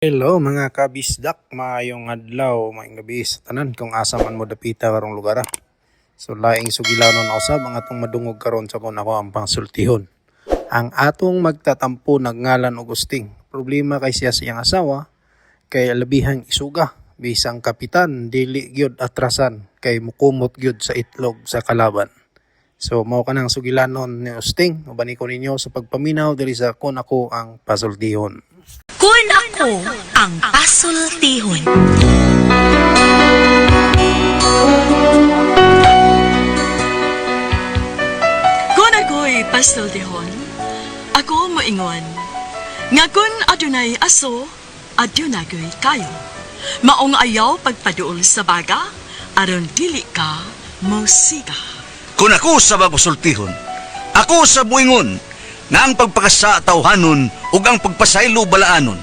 Hello mga kabisdak, maayong adlaw, maayong gabi sa tanan kung asa man mo dapita karong lugar. So laing sugilanon ako sa mga tong madungog karon sa kun ako ang pangsultihon. Ang atong magtatampo nagngalan og Usting. Problema kay siya sa iyang asawa kay labihang isuga, bisang kapitan dili gyud atrasan kay mukumot gyud sa itlog sa kalaban. So mao kanang sugilanon ni Usting, ubani ko ninyo sa pagpaminaw diri sa kun ako ang pasultihon. Kun ako ang pasultihon. Kun ako'y pasultihon, ako moingon. Nga kun adunay aso, adunay kayo. Maong ayaw pagpaduol sa baga, aron dili ka musiga. Kung ako sa pasultihon, ako sa buingon, nga ang pagpakasa tawhanon ug ang pagpasaylo balaanon.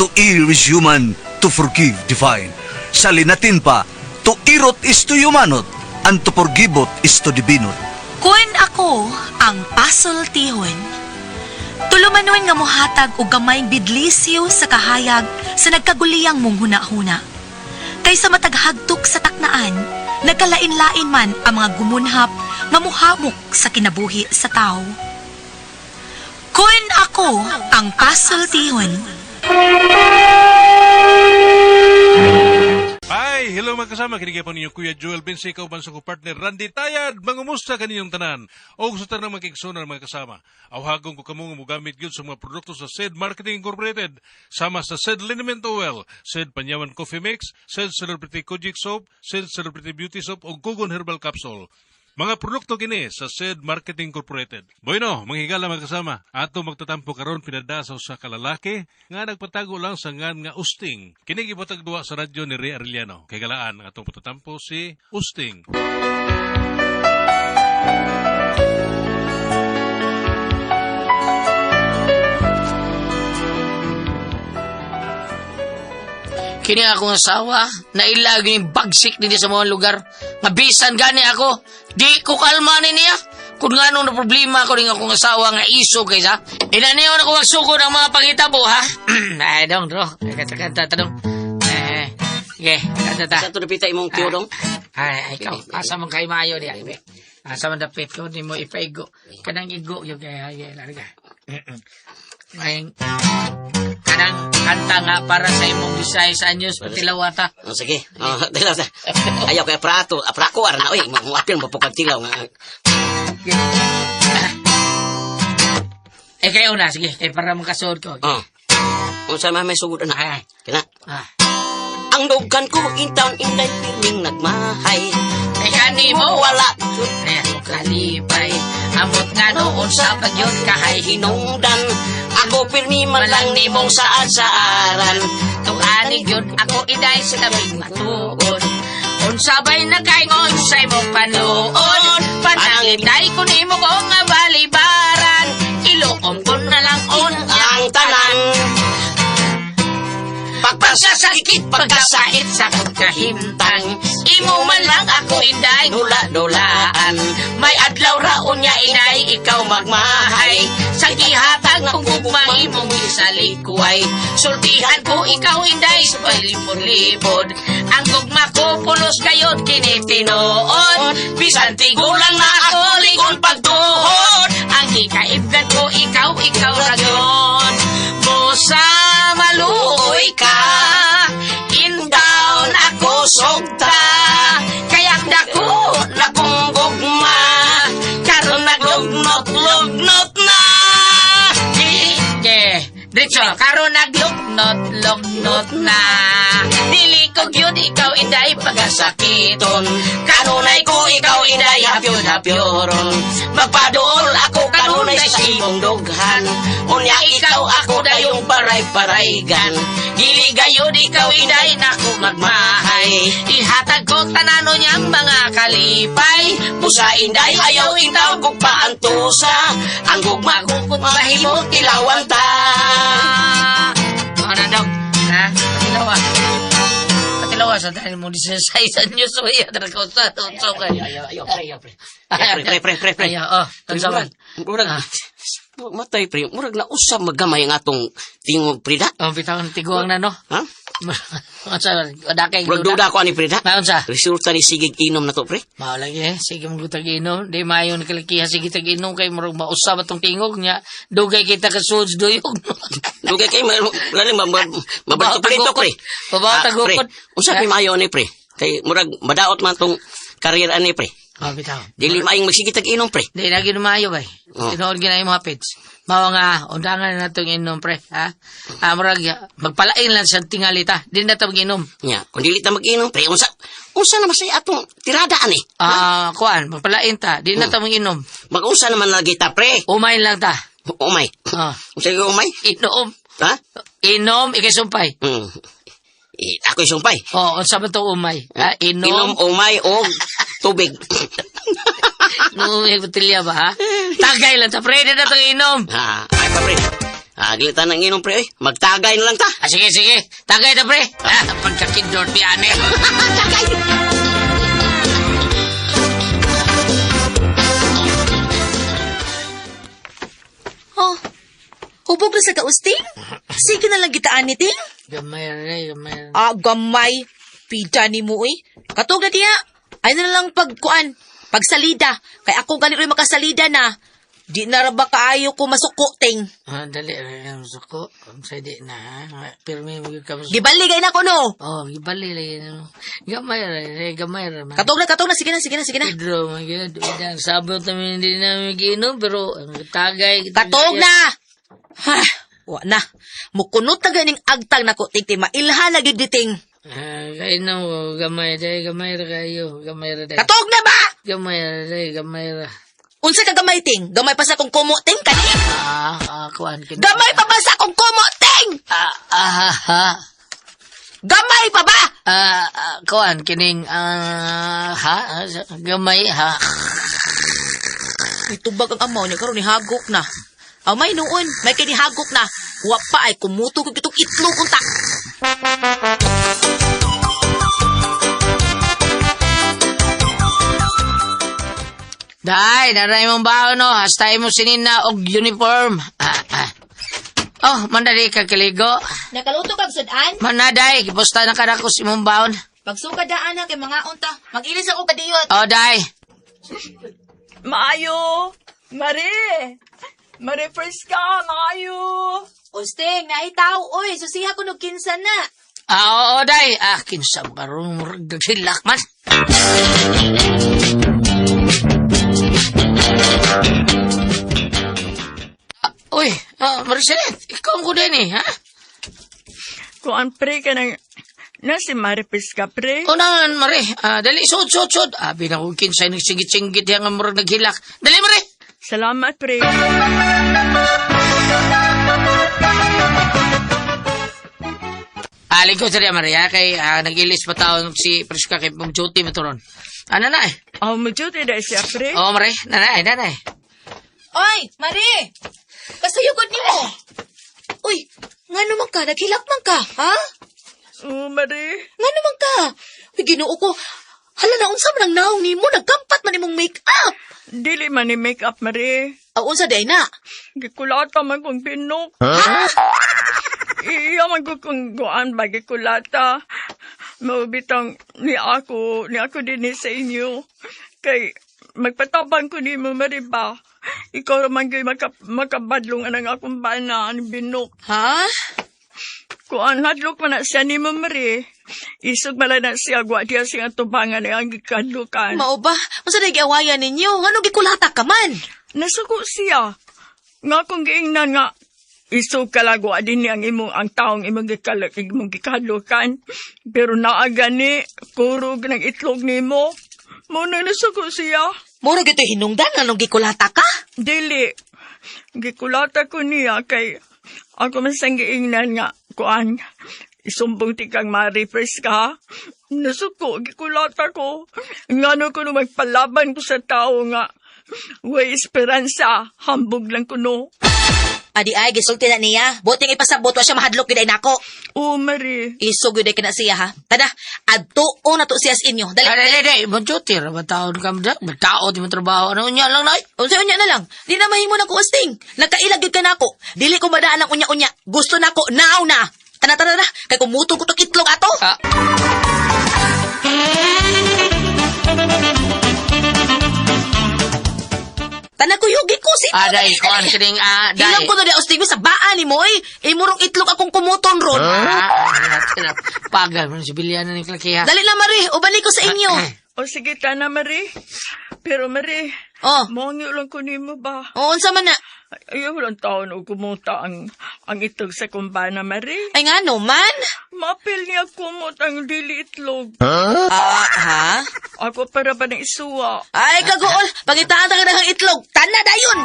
To err is human, to forgive divine. Sa linatin pa, to irot is to humanot, and to forgivot is to divinot. Kun ako ang pasultihon, tulumanon nga mohatag og gamayng bidlisyo sa kahayag sa nagkaguliyang mong huna-huna. Kaysa mataghagtok sa taknaan, nagkalain-lain man ang mga gumunhap nga mohamok sa kinabuhi sa tao. Kun ako ang pasultihon. Hi! Hello mga kasama. Kinigay po ninyo Kuya Joel Bense, kauban sa ko partner Randy Tayad. Mangumusta kaninyong tanan. O gusto tanang makiksunan mga kasama. Awhagong ko kamong mugamit yun sa mga produkto sa SED Marketing Incorporated. Sama sa SED Liniment Oil, SED Panyawan Coffee Mix, SED Celebrity Kojic Soap, SED Celebrity Beauty Soap o Gugon Herbal Capsule. Mga produkto kini sa SED Marketing Incorporated. Bueno, manghigala mga kasama. Ato magtatampo karon pinadasaw sa kalalaki nga nagpatago lang sa ngan nga Usting. Kini gibatag duwa sa radyo ni Ray Arellano. Kay galaan ang atong pagtatampo si Usting. Kini akong asawa, nailagi yung bagsik din sa mga lugar. Mabisan gani ako, di ko kalma niya. Kung nga nung na problema ko rin akong asawa nga iso kaysa, inaniyon ako magsuko ng mga pangitabo, ha? Ay, dong, bro. Kanta, dong. Kanta. Sa ito napita imong tiyo dong? Ay, ikaw, asa mong kayo maayo niya. Asa mong dapit ko, di mo ipaigo. Kanang igo, yung kaya, larga. Ngayon, kanang kanta nga para sa imong 16 anyos, patilawata. Sige, tilaw sa. Ayaw kaya prato, aprako arana, oy, apil mapukag tilaw nga. Kayo na, sige, para makasuod ko. Kung saan may sugod na. Ay. Kina. Ang dugan ko, intaon inday pirming nagmahay. Kani mo, Wala. ayan, kalipay. Amot nga noon sa pagyot kahay Hinungdan, ako pirmi man lang nimong saan-saaran. Tuanig yun, ako iday sa daming matuon. Unsabay na kaingon sa imong panuon. Panangiday ko ni mo ko nga balibaran. Iluom ko na lang on Ang tanan, pagpasasakit, pagkasait sa pagkahimtang. Imo man lang ako inday dula-dulaan. May adlaw raon niya inay ikaw magmahay. Sa gihatag kung gugmay mong isalikway. Sultihan ko ikaw inday sa palipod-lipod. Ang gugma ko pulos kayod kinitinoon. Bisan tigulang na ako lingon pagtuhod. Ang ikaibgan ko ikaw ragon. Musa maluoy ka, indaw ako sugta. Kaya't dako na kong gugma, karon naglugnot-lugnot na. Diretso, karon naglugnot-lugnot na. Dili ko yun ikaw inday pagasakiton. Kanunay ko ikaw inday hapyon-hapyoron. Magpadool ako kanunay sa imong dughan. Unya ikaw ako dayong paray-paraygan. Dili gayod ikaw inday nako magmahay. Ihatag ko tanano niyang mga kalipay. Pusa inday ayaw indaw kog paantusa. Ang gugma kong mahimong ilawan ta. Ano daw? Ha? Patilawa sa dahil mo di sa nyo so iya talaga ko sa tutso ka. ayaw, pre. Ayaw, Ayaw, oh. Murag, Matay, pre. Murag na usab magamay ang atong tingog, pre, da. Oh, bitaw tiguang na no. Ha? Unsa adakay Murag duda ko ani, pre, da. Maun sa? Resulta ni sigig inom na to, pre. Mao lagi sige mo gutag inom, di maayo ni kalikiha sige tag inom kay murag mausab atong tingog nya dugay kita ka suds duyog. Dugay kay mabalto pre to, pre. Babaw tagukod. Unsa kay maayo ni, pre? Kay murag madaot man tong career ani, pre. Oh, bitaw. Dili maayong magsigig tag inom, pre. Di na ginumayo bay. Oh. Tinood ginay mga pits. Mao nga undangan na natong inom pre, ha? Murag magpalain lang sa tingalita. Di na ta maginom. Nya, kung dili ta mag-inom, pre, unsa na masay atong tirada ani? Kuan, magpalain ta. Di na ta maginom. Mag-unsa naman lagi ta, pre? Umay lang ta. Umay. Oh. Unsa yung umay? Inom. Ha? Inom ikasumpay. Ako isumpay. Oh, unsa man to umay? Inom umay o tubig. No, may botelya ba, ha? Tagay lang ta, pre. Di na itong inom. Ay pa, pre. Dili ta nang inom, pre. Magtagay na lang ta. Sige, sige. Tagay na, pre. Pagkakindor di ane. Tagay! Oh, hubog na sa kausting? Sige na lang gitaan ni Ting. Gamay rin, gamay. Gamay. Pida ni mo eh. Katog na diya. Ay na lang pagkuan. Pagsalida. Kay ako ganito rin makasalida na. Di na ra ba kaayo ko masuko, Ting. Dali rin ang suko. Kung sa di na, ha? Pero may magkakamas. Gibaligay na ko no. Oh, gibali lang. Gamay rin, gamay rin. Katog na. Sige na. Pedro, magiging ang sabot namin hindi namin ginom, pero ang tagay. Katog na! Ha, wa na. Mukunot na ganing agtang na ko, Ting. Mailhan na gid Ting. Kayo na mo, gamay rin kayo. Gamay rin. Katog na ba? Gamay rin. Unsa ka gamay, Ting? Gamay pa sa kong kumo, Ting, kani? Kuhan. Gamay pa ba sa kong kumo, Ting? Gamay pa ba? Kuhan, kining, gamay, ha? Itubag ang amaw niya, karon ni hagok na. May noon, may kinihagok na. Wa pa ay kumuto kong itong itlog unta. Day, naray mong baon, no? Hastay mo sinina og uniform. Oh, mandali ka kiligo. Nakaluto ka, sudan? Manaday, kipusta na ka na ko si mong baon. Pagsukadaan na kay mga unta. Mag-ilis ako kadiyot. Oh, day. Maayo! Mare Fresca, maayo! Usting, naitaw, oy. Susiha ko nung kinsa na. Oo, day. Kinsa karong hilak man. Uy, Marcelet, ikaw ko din eh, ha? Kuan pre ka na si Mare Fresca, pre. O naman, Mare. Dali, sud. Binakong kinsay nagsinggit-singgit yan nga murag naghilak. Dali, Mare. Salamat, pre. Lingkod sa Mare, ha? Kay nag-ilis pa taon si Priska kay pang-duty mo turon. Nanay. Mag-duty na siya, pre. Oo, Mare. Nanay. Oy, Mari! Kasuyugod ni mo. Uy, nga naman ka? Naghilak man ka, ha? Mare. Nga naman ka? Uy, ginoo ko. Hala na, unsa man ang naong ni mo. Nagkampat man imong make-up. Dili man ni make-up, Mare. Unsa day na? Gikulata man kong pinok. Ha? Iya man ko kung guan ba gikulata. Maubitang ni ako din ni sa inyo. Kay magpatabang ko ni mo, Mare ba? Ikaw naman kayo makabadlong ang akong bana ni Binok. Ha? Kuan hadlok man na siya ni Mare. Isog mala na siya gwa diya siya tubangan ang gikadlukan. Mao ba? Unsa day giawayan ninyo? Anong gikulata ka man? Nasuko siya. Nga kung giingnan nga isog kalagwa din ang ang taong imong gikadlukan. Pero naagani puro ng itlog nimo. Mo na nasuko siya. Mura gito hinungdan anong gikulata ka? Dili. Gikulata ko niya kay ako masang giingnan nga kuan. Isumbong ti kang Mare Fresca. Nasuko, gikulata ko. Ngano ko no magpalaban ko sa tao nga. Way esperansa, hambog lang ko no. Adi ay, gisulti na niya. Buting ipasabot, wa siya mahadlok giday nako. Oo, Marie. Isog giday ka na siya, ha? Tada, adtuo na to siya sa inyo. Dali. Dali, magjutir. Mataon ka mo dyan. Matao, di mo trabaho. Ano niya lang, nay? Unsay unya na lang. Di na mahimo na ko usting. Nagkailagid ka nako. Dili ko madaan ang unya-unya. Gusto nako now na. Tana-tana na. Kay kumutong ko tong itlog ato. Tanakuyugi ko si Day, kuhan kining, Day. Ilang ko na di usting sa baan ni mo Imurong itlog akong kumuton ron. Pagal mo si Biliana ni Klakiha. Dali na Marie, ubalik ko sa inyo. O sige, tana, Marie. Pero, Marie, Oh, mongyo lang ko nimo ba? unsa man na? Ayaw lang taon o kumuta ang itog sa kumbana, Marie. Ay nga no man. Mapil niya kumot ang dili itlog. Ha? Ako para ba ng isuwa? Ay kagool, pangitaan ta ng itlog. Tana dayon.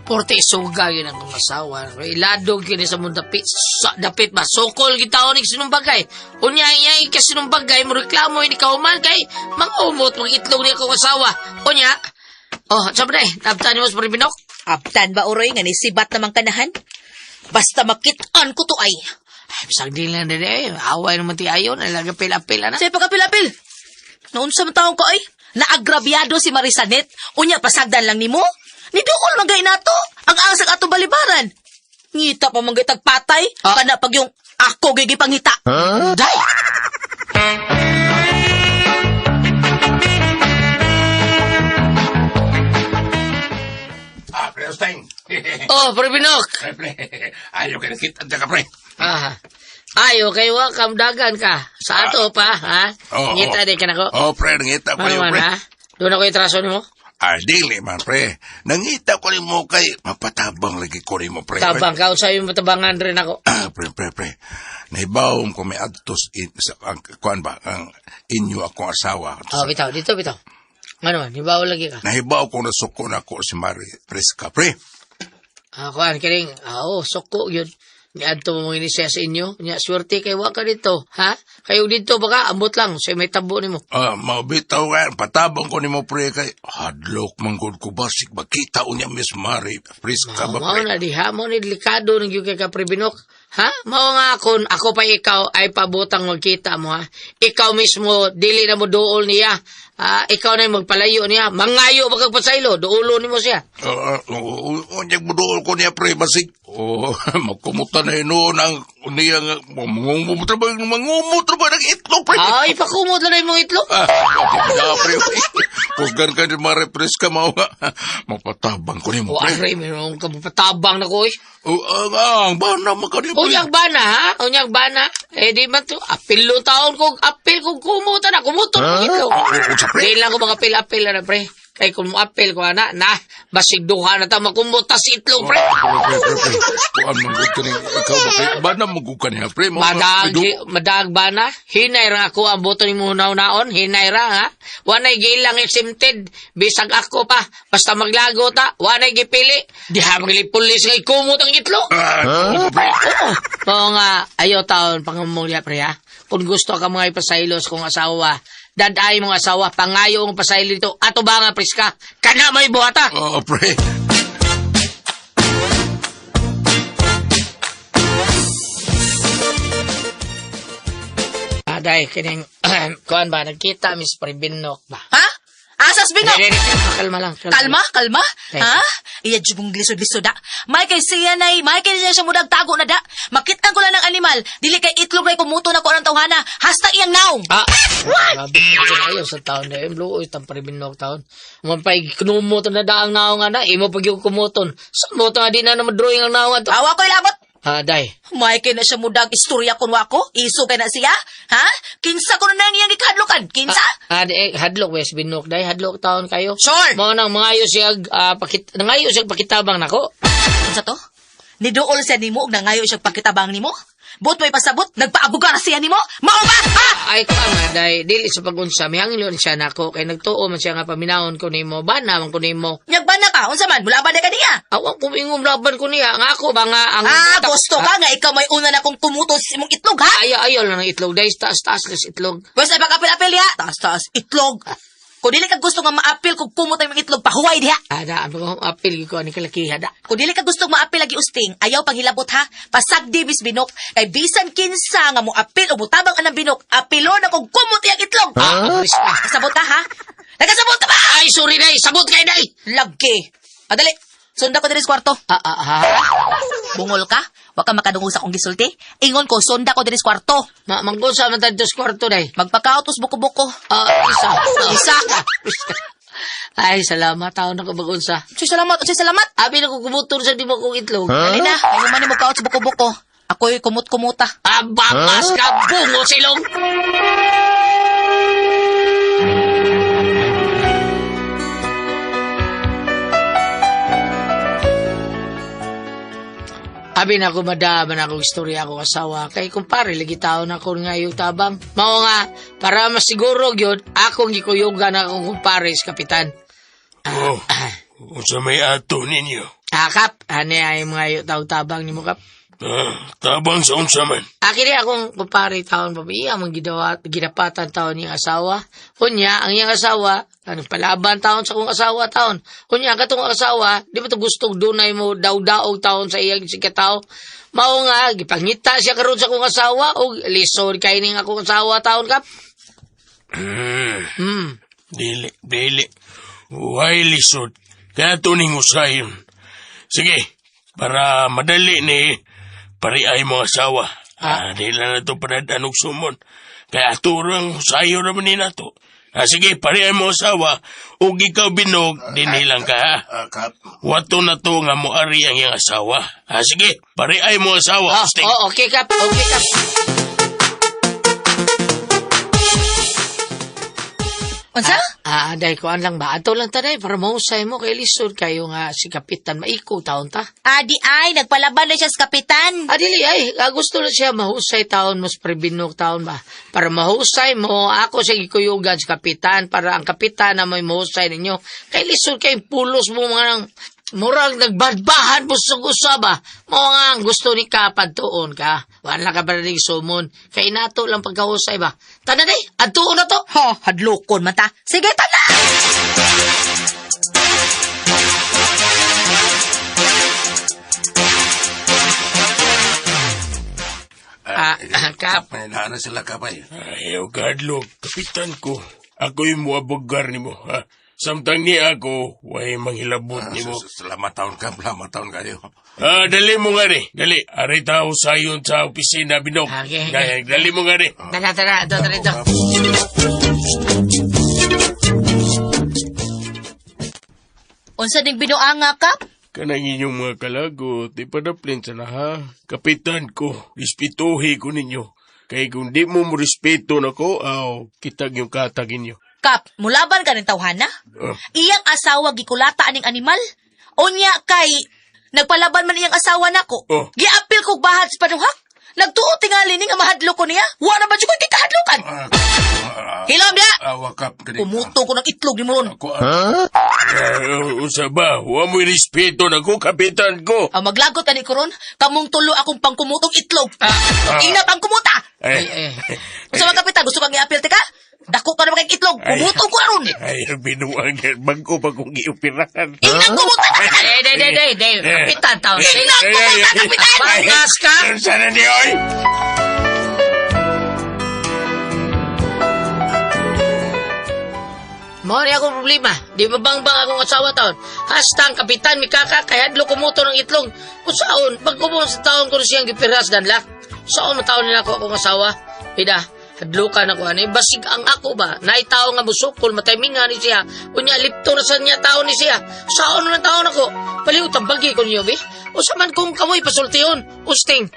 Porte suga yun ang kong asawa. Iladog yun sa mong dapit. Dapit ba? Sokol kita o ni sinumbagay. Unya iya ka sinumbagay mo reklamo ni kauman kay mangumot mga itlog ni akong asawa. Unya. Oh, sabi na nabtan mo sa Paribinok? Abtan ba uroy nga ni sibat namang kanahan? Basta makitaan ko to ay. Ay, bisag din lang din away naman ti ayon. Nalagapil-apil na. Say pagapil-apil. Naunsa man taong ko ay? Naagrabyado si Marisanet. Unya pasagdan lang nimo. Nidukol man gay nato. Ang asag ato balibaran. Ngita pa man gay tagpatay. Kana pag yung ako gigi pangita. Day! Pre, Osteng. Oh, Paribinok! Ayaw ka nakita dyan ka, pre. Ayo kay wa kam dagan ka. Sa ato pa, ha? Oo. Ngita din ka na ko. Oh, pre, nangita ko Ano yung man, pre. ha? Doon ako yung traso ni mo? Dili man, pre. Nangita ko rin mo kay mapatabang lagi ko rin mo, pre. Tabang ka, sa'yo matabangan rin ako. Pre. Nahibawom ko may adtos kuan ba, ang inyo akong asawa. Oh, bitaw, dito, bitaw. Ano man, hibaw lagi ka. Nahibaw ko na suko na ko si Mari Priska, pre. Kuan, kiring, soko yun. Niadto mo ini siya sa inyo. Nya, swerte kay wa ka dito, ha? Kayo dito baka, ambot lang, siya may tabo ni mo. Mabitaw ka, patabang ko ni mo, pre, kay hadlok manggod ko basik, makita unya Miss Mari Priska ba, Mao pre? na diha, mo ni delikado ng yung kay Kapribinok. Ha? Mao nga ako pa ikaw ay pabutang magkita mo, ha? Ikaw mismo, dili na mo dool niya. Ikaw na yung magpalayo niya. Mangayo magkagpasaylo, doolo ni mo siya. Unyag budool ko niya, pre, basik. Magkumuta na yun noon ang niya nga, mangumutra ba ng itlog, pre? Ay, pakumot lang na yung mga itlog. Pre, pugan ka ni Mari Priska, mao nga. Mapatabang ko ni mo, O, pre. Aray, mayroong kapatabang na ko, eh. Ang bana magkani, pre. Unyag bana, ha? Unyag bana. Di man to. Apilo taon ko. Apil kung kumuta na. Kumuto na itlog. Di lang ko mga apil-apil na, pre. Kay kung mo apil ko, na, basig duha na ta makumuta si itlog, pre. Pre. Kuan manggod ka ni, ikaw ba, pre? Bana manggod ka niya, pre. Madag bana. Hinay ra ako ang boto ni munaw-naon. Hinay ra, ha? Wanay gilang exempted. Bisag ako pa. Basta maglago ta. Wanay gipili. Di ha pulis ngay kumot ang itlog. Oo nga, ayaw taon pangumulya, pre, ha? Kung gusto ka mga ipasaylos kong asawa, daday mong asawa, pangayo ang pasaylo dito, ato ba nga, Priska? Kana may buhata! Pre. Aday, kining, kuhan ba, nagkita, Miss Paribinok ba? Ha? Asas binok. Kalma lang. Kalma? Okay. Ha? Iya jubong lisod-lisod da. May kay siya siya mudag tago na da. Makitan ko lang ng animal. Dili kay itlog ray kumuto na ko ang tawhana. Hasta iyang naong. What? Ayaw sa taon na yun. Luoy, itang Paribinok taon. Mampay, kinumuton na daang naong nga na. Imo pag yung kumuton. Sa mo nga di na madrawing ang naong ato. Awa ko'y labot. Day. May kay na siya mudag istorya kun wako. Iso kay na siya. Ha? Kinsa ko na nang iyang ikadlokan? Kinsa? Hadlok, Wes Binok. Day, hadlok taon kayo. Sure. Mga nang mangayo siya, nangayo siya pakitabang nako. Kinsa to? Niduol siya nimo ug nangayo siya pagkitabang nimo? Buot may pasabot, nagpaabugar siya nimo? Mao ba? Ha? Ay ko nga day, dili sa pagunsa mihangilon siya nako kay nagtuo man siya nga paminahon ko nimo, bana man ko nimo. Nyagban na ka, unsa man, mula ba na ka niya? Awang kumingom laban ko niya, nga ako ba nga ang... Gusto ka nga ikaw may una na kong kumutos sa imong itlog, ha? Ayaw lang ng itlog, day taas-taas nas itlog. Basta pag-apil-apil, ha? Taas-taas, itlog. Kung dili ka gusto nga maapil kung kumot ang imong itlog, pahuway diha. Ada, ang apil ko ni kalakiha da. Kung dili ka gusto maapil lagi usting, ayaw panghilabot ha. Pasagdi bis binok. Kay bisan kinsa nga mo apil o mutabang anang binok, apilo na kung kumot iyang itlog. Kasabot ka ha? Nagkasabot ka ba? Ay, sorry day, sabot kay day. Lagi. Adali, sunda ko diri sa kwarto. Bungol ka? Wa ka makadungog sa akong gisulti? Ingon ko, sunda ko diri sa kwarto. Manggunsa man tayo sa kwarto day. Magpakautos buko-buko. Isa. Isa. Ay, salamat. Tao na ko magunsa. Unsay salamat. Abi na ko kumutor sa di mo kong itlog. Dali na, ayaw man ni mo kaot sa buko-buko. Ako'y kumut-kumuta. Abakas ka, bungo silong. Abi na ako madaman akong istorya akong asawa. Kay kumpare, lagi tao na ako nga yung tabang. Mao nga, para masiguro yun, akong gikuyugan akong kumpare sa kapitan. Unsa may ato ninyo? Kap, ani ay mga yung tao-tabang ni mo, Kap. Tabang sa unsa man. Akin akong kumpare taon babiya, mong ginapatan taon niyang asawa. Kunya, ang iyang asawa, palaban taon sa kong asawa taon. Kunya, katong asawa, di ba ito gustong dunay mo daw-daog taon sa iyang sikataw? Mao nga, gipangita siya karon sa kong asawa, o lisod kay ning akong asawa taon, Kap. Dili. Huwag lisod. Kaya tuning usayon. Sige, para madali ni pariay mo asawa. Dili na ito panadan og sumon. Kaya turang usayo naman ni nato. Sige, pariay mo asawa. Ug ikaw binog, dinilang ka ha. Wato na to nga mo ari ang iyang asawa. Sige, pariay mo asawa. Okay, Kap. Okay, Kap. Unsa? Dahil ko lang ba? Ato lang taday, para mahusay mo kay lisod kayo nga si Kapitan Maiko taon ta. Di ay, nagpalaban na siya sa kapitan. Dili ay, gusto na siya mahusay taon mas prebinog taon ba? Para mahusay mo, ako siya gikuyugan sa Kapitan, para ang Kapitan na may mahusay ninyo. Kay lisod kay pulos mo mga nang murag nagbadbahan mo sa gusto ba? Mga nga gusto ni Kapad tuon ka. Wala ka ba rin sumon? Kay nato lang pagkahusay ba? Tana day, adtuon na to. Hadlokon man ta. Sige, tana! Kap. May na sila kapay. Ayaw kadlog, kapitan ko. Ako'y muabogar ni mo, ha? Samtang ni ako, way manghilabot ni mo. Salamat taon kayo. Dali mo nga rin. Dali, aray tao sayon sa opisina, Binok. Okay. Dali mo nga rin. Tara, ito. Unsa ding binuanga, Kap? Kanang inyong mga kalagot, ipadaplin sa na ha. Kapitan ko, respetuhi ko ninyo. Kaya kung di mo respeto na ko, kitag yung katagin nyo. Kap, mulaban ka ng tawhana? Iyang asawa gikulata aning animal? Unya kay, nagpalaban man iyang asawa nako. Giapil kog bahad sa panuhak? Nagtuo tingali ni nga mahadlo ko niya? Wala ba siya ko kikahadlokan? Hilom niya! Wakap ka Pumuto ko ng itlog ni Muron. Usa ba? Huwag mo'y respeto na ko, kapitan ko. Maglagot ka ni Kuron, kamong tulo akong pangkumutong itlog. Ina pangkumuta! Usa mga kapitan, gusto kang i-apil, teka? Dako ka na mga itlog, pumutong ko na ron. Ay, binuang yan. Bago pa kong iupirahan. Inang kumuta na ka! Kapitan taon. Inang kumuta, kapitan! Bangas ka! Sana ni Oy! Mori akong problema. Di ba bang akong asawa taon? Hastang kapitan, mikaka, kay hadlo kumuto ng itlog. Kusaon, pag kumong sa taon ko siyang gipiras ganla. Saan mataon nila ako akong asawa? Pida, hadlukan ako ani. Basig ang ako ba? Naitaw nga busukol, matimingan ni siya. Kunya, lipto na sa niya taon ni siya. Saan na taon ako? Paliw, tambagi ko niyo, be? O saman kung kamoy pasultiyon, usting.